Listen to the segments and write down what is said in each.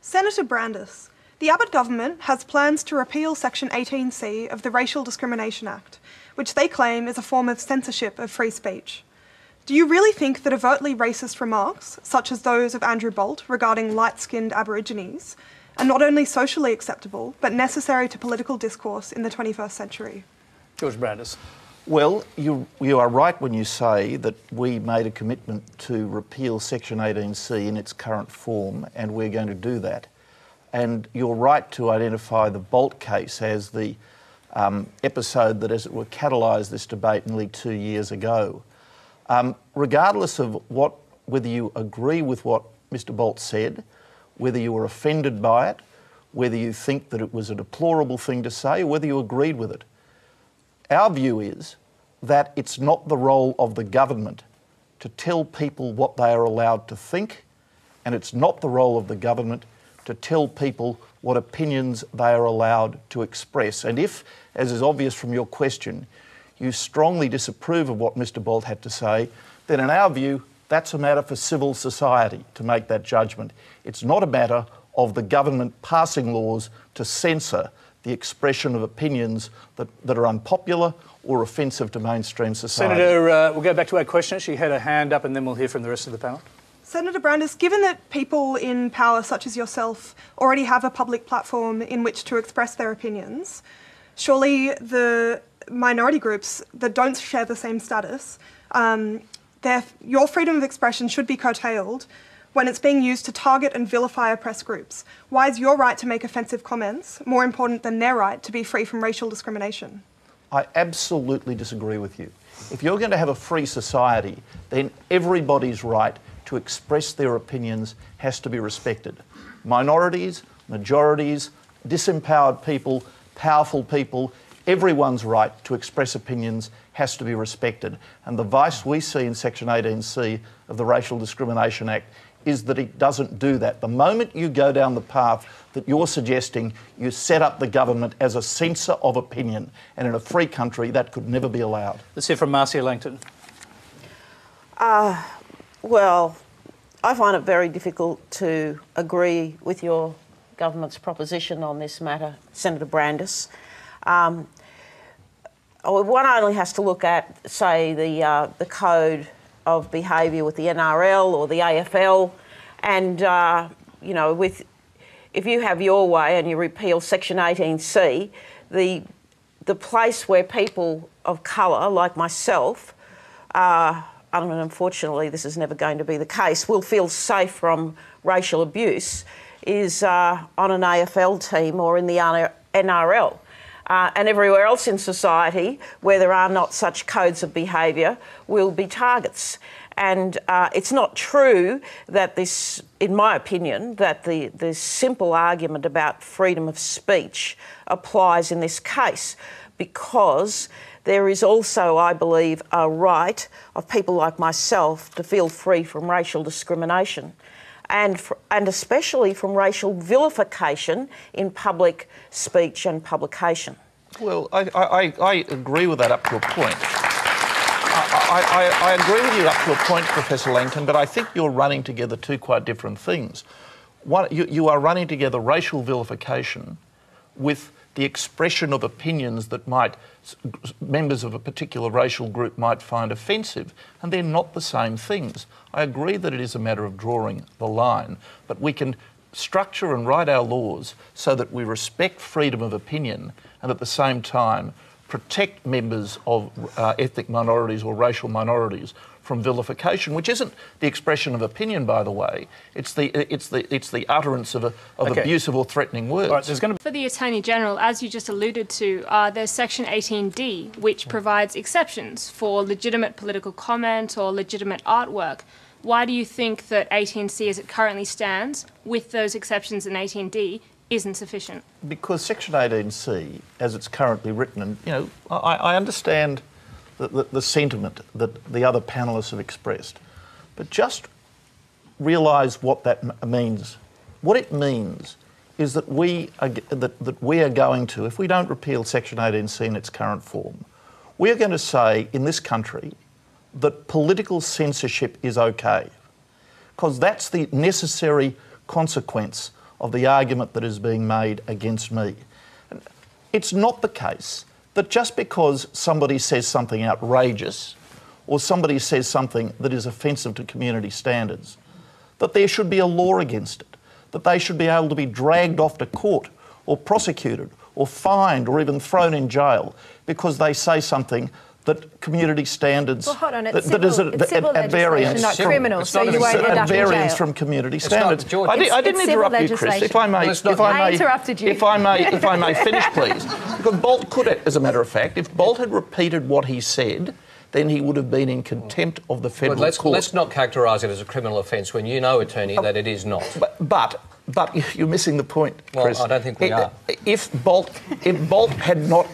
Senator Brandis, the Abbott government has plans to repeal Section 18C of the Racial Discrimination Act, which they claim is a form of censorship of free speech. Do you really think that overtly racist remarks, such as those of Andrew Bolt regarding light-skinned Aborigines, are not only socially acceptable, but necessary to political discourse in the 21st century? George Brandis. Well, you are right when you say that we made a commitment to repeal Section 18C in its current form, and we're going to do that. And you're right to identify the Bolt case as the episode that, as it were, catalysed this debate nearly 2 years ago. Regardless of whether you agree with what Mr. Bolt said, whether you were offended by it, whether you think that it was a deplorable thing to say, or whether you agreed with it, our view is that it's not the role of the government to tell people what they are allowed to think, and it's not the role of the government to tell people what opinions they are allowed to express. And if, as is obvious from your question, you strongly disapprove of what Mr. Bolt had to say, then in our view, that's a matter for civil society to make that judgment. It's not a matter of the government passing laws to censor the expression of opinions that are unpopular or offensive to mainstream society. Senator, we'll go back to our questioner. She had her hand up and then we'll hear from the rest of the panel. Senator Brandis, given that people in power such as yourself already have a public platform in which to express their opinions, surely the minority groups that don't share the same status, your freedom of expression should be curtailed when it's being used to target and vilify oppressed groups. Why is your right to make offensive comments more important than their right to be free from racial discrimination? I absolutely disagree with you. If you're going to have a free society, then everybody's right to express their opinions has to be respected. Minorities, majorities, disempowered people, powerful people, everyone's right to express opinions has to be respected. And the vice we see in Section 18C of the Racial Discrimination Act is that it doesn't do that. The moment you go down the path that you're suggesting, you set up the government as a censor of opinion. And in a free country, that could never be allowed. Let's hear from Marcia Langton. Well, I find it very difficult to agree with your government's proposition on this matter, Senator Brandis. One only has to look at, say, the code of behaviour with the NRL or the AFL, and you know, if you have your way and you repeal Section 18C, the place where people of colour, like myself, and unfortunately this is never going to be the case, will feel safe from racial abuse is on an AFL team or in the NRL. And everywhere else in society where there are not such codes of behaviour will be targets. And it's not true that this, in my opinion, that the simple argument about freedom of speech applies in this case, because there is also, I believe, a right of people like myself to feel free from racial discrimination and especially from racial vilification in public speech and publication. Well, I agree with that up to a point. I agree with you up to a point, Professor Langton, but I think you're running together two quite different things. One, you are running together racial vilification with the expression of opinions that members of a particular racial group might find offensive, and they're not the same things. I agree that it is a matter of drawing the line, but we can structure and write our laws so that we respect freedom of opinion and at the same time protect members of ethnic minorities or racial minorities from vilification, which isn't the expression of opinion, by the way. It's the utterance of abusive or threatening words. Right, for the Attorney General, as you just alluded to, there's Section 18D, which provides exceptions for legitimate political comment or legitimate artwork. Why do you think that 18C, as it currently stands, with those exceptions in 18D, isn't sufficient? Because Section 18C, as it's currently written, and you know, I understand the sentiment that the other panellists have expressed, but just realise what that means. What it means is that we are going to, if we don't repeal Section 18C in its current form, we are going to say in this country that political censorship is okay, because that's the necessary consequence of the argument that is being made against me. It's not the case that just because somebody says something outrageous or somebody says something that is offensive to community standards, that there should be a law against it, that they should be able to be dragged off to court or prosecuted or fined or even thrown in jail because they say something that community standards well, hold on. that is at variance, not criminal, so you won't end up in jail. From community standards. George, I didn't interrupt you, Chris. If I may, I interrupted you. If I may finish, please. Because Bolt could, as a matter of fact, if Bolt had repeated what he said, then he would have been in contempt of the federal court. Let's not characterise it as a criminal offence when you know, attorney, that it is not. But you're missing the point, Chris. Well, I don't think we are. If Bolt had not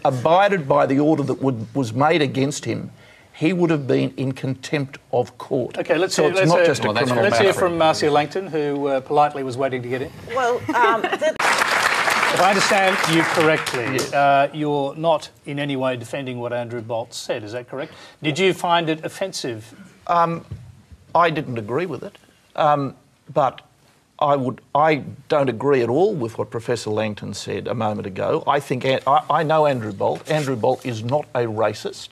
abided by the order that was made against him, he would have been in contempt of court. Okay, let's hear from Marcia Langton, who politely was waiting to get in. Well, if I understand you correctly, you're not in any way defending what Andrew Bolt said. Is that correct? Did you find it offensive? I didn't agree with it, but I don't agree at all with what Professor Langton said a moment ago. I know Andrew Bolt. Andrew Bolt is not a racist.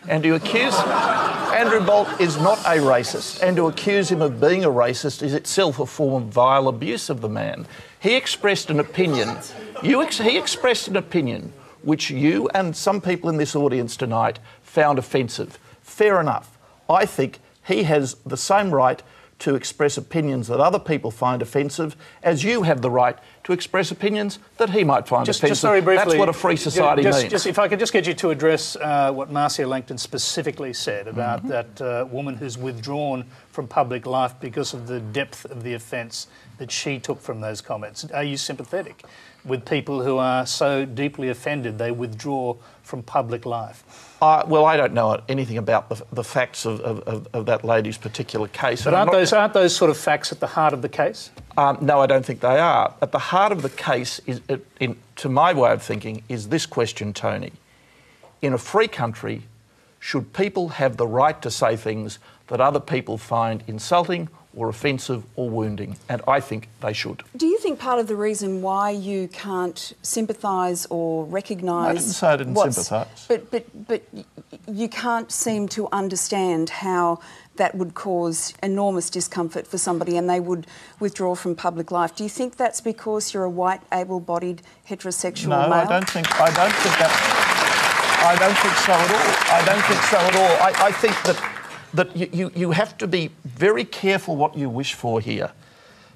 And to accuse Andrew Bolt is not a racist, and to accuse him of being a racist is itself a form of vile abuse of the man. He expressed an opinion. He expressed an opinion which you and some people in this audience tonight found offensive. Fair enough. I think he has the same right to express opinions that other people find offensive as you have the right to express opinions that he might find offensive. Just very briefly, that's what a free society means. If I could just get you to address what Marcia Langton specifically said about that woman who's withdrawn from public life because of the depth of the offence that she took from those comments. Are you sympathetic with people who are so deeply offended they withdraw from public life? Well, I don't know anything about the facts of that lady's particular case. But aren't those sort of facts at the heart of the case? No, I don't think they are. At the heart of the case, to my way of thinking, is this question, Tony. In a free country, should people have the right to say things that other people find insulting or offensive or wounding? And I think they should. Do you think part of the reason why you can't sympathise or recognise... I didn't say I didn't sympathise. But you can't seem to understand how that would cause enormous discomfort for somebody and they would withdraw from public life. Do you think that's because you're a white, able-bodied, heterosexual male? No, I don't think so at all. I don't think so at all. I think that you have to be very careful what you wish for here,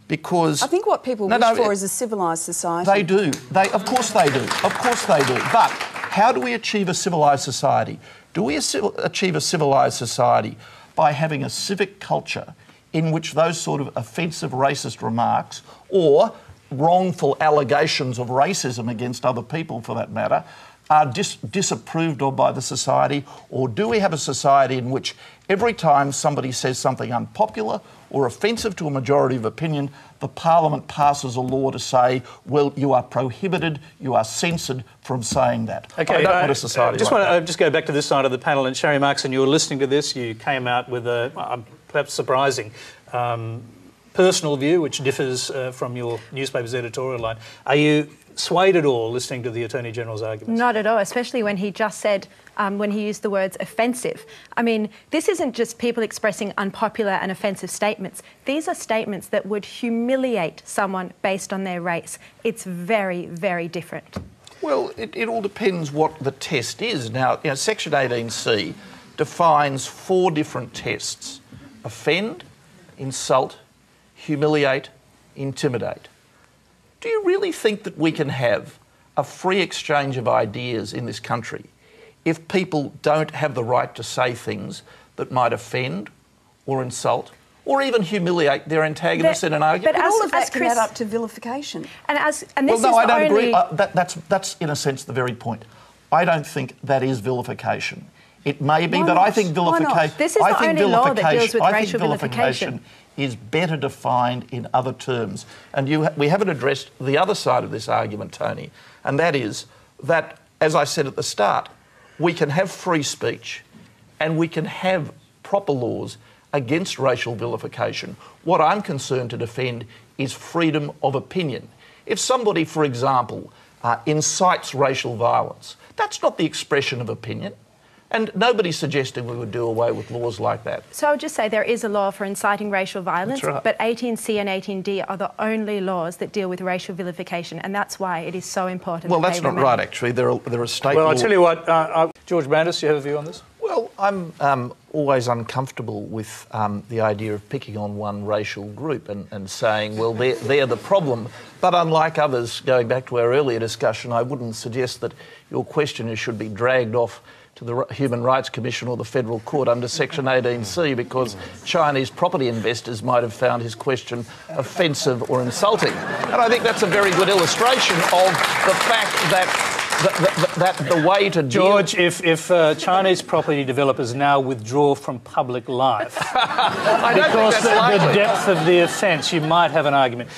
because... I think what people wish for is a civilised society. They do. Of course they do. Of course they do. But how do we achieve a civilised society? Do we achieve a civilised society by having a civic culture in which those sort of offensive racist remarks or wrongful allegations of racism against other people, for that matter, are disapproved of by the society? Or do we have a society in which every time somebody says something unpopular or offensive to a majority of opinion, the Parliament passes a law to say, well, you are prohibited, you are censored from saying that? Okay, I don't want a society just go back to this side of the panel. And Sherry Markson, you were listening to this, you came out with a perhaps surprising personal view, which differs from your newspaper's editorial line. Are you swayed at all listening to the Attorney-General's arguments? Not at all, especially when he just said, when he used the words offensive. I mean, this isn't just people expressing unpopular and offensive statements. These are statements that would humiliate someone based on their race. It's very, very different. Well, it all depends what the test is. Now, Section 18C defines 4 different tests: offend, insult, humiliate, intimidate. Do you really think that we can have a free exchange of ideas in this country if people don't have the right to say things that might offend or insult or even humiliate their antagonists in an argument? But all of that can add up to vilification. And well, no, I don't agree. That's in a sense the very point. I don't think that is vilification. It may be, but I think vilification... This is the only law that deals with racial vilification. Is better defined in other terms. And we haven't addressed the other side of this argument, Tony, and that is that, as I said at the start, we can have free speech and we can have proper laws against racial vilification. What I'm concerned to defend is freedom of opinion. If somebody, for example, incites racial violence, that's not the expression of opinion. And nobody's suggesting we would do away with laws like that. So I would just say there is a law for inciting racial violence, That's right. but 18C and 18D are the only laws that deal with racial vilification, and that's why it is so important. Well, that that's they not remain. right, actually. There are state Well, laws. I tell you what, George Brandis, you have a view on this? Well, I'm always uncomfortable with the idea of picking on one racial group and saying, well, they're the problem. But unlike others, going back to our earlier discussion, I wouldn't suggest that your questioner should be dragged off to the Human Rights Commission or the Federal Court under Section 18C because Chinese property investors might have found his question offensive or insulting. And I think that's a very good illustration of the fact that the way to deal... George, if Chinese property developers now withdraw from public life I don't think because that's likely. the depth of the offence, you might have an argument.